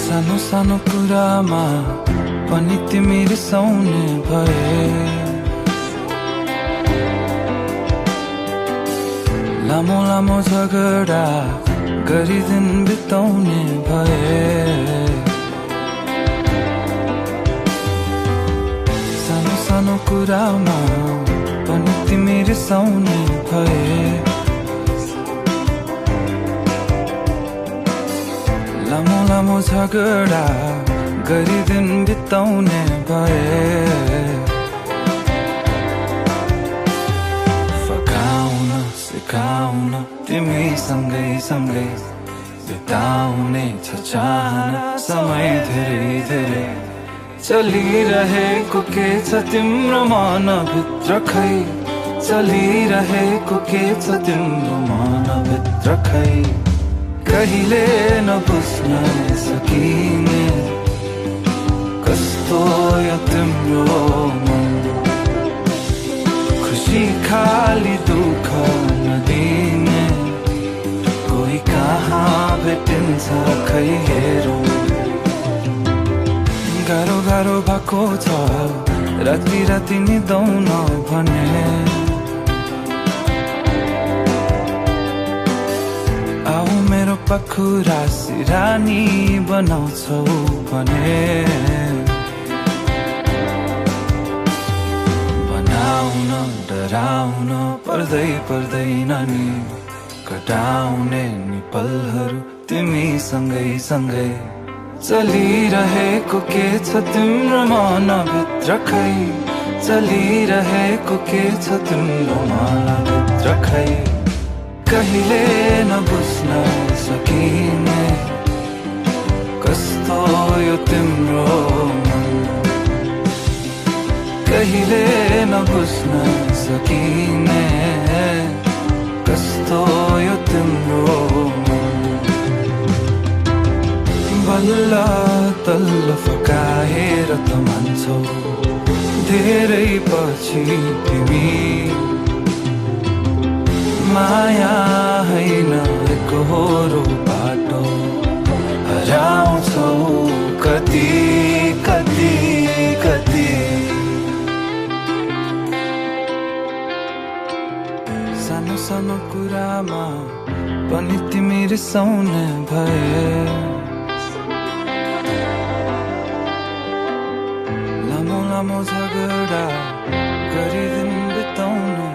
सानो सानो कुरामा पनि तिमी रिसाउने भए, लामो लामो झगडा गरी दिन बिताउने भए। सानो सानो कुरामा पनि तिमी रिसाउने भए, लामो लामो झगडा गरी दिन बिताउने भए। फकाउन सिकाउन तिमी सँगै सँगै बिताउने छ चाहना, समय धेरै धेरै चलिरहेको के छ तिम्रो मनभित्र खै, चलिरहेको के छ तिम्रो मनभित्र खै। कहिले नबुझ्न सकिने कस्तो यो तिम्रो मन, खुसी खाली दुःख नदिने कोही कहाँ भेटिन्छ खै हेरौँ। गाह्रो गाह्रो भएको छ राति राति निदाउन भने, आऊ मेरो पाखुरा सिरानी बनाउँछौ भने, बनाउन डराउन पर्दै पर्दैन नि, कटाउने नि पलहरू तिमी सँगै सँगै। चलिरहेको के छ तिम्रो मनभित्र खै, चलिरहेको के छ तिम्रो मनभित्र खै। कहिले नबुझ्न सकिने कस्तो यो तिम्रो मन, कहिले नबुझ्न सकिने कस्तो यो तिम्रो मन। बल्ल तल्ल फकाएर त मान्छौ धेरै पछि तिमी, माया हैन एकहोरो बाटो हराउँछौ कति कति कति। सानो सानो कुरामा पनि तिमी रिसाउने भए, लामो लामो झगडा गरी दिन बिताउने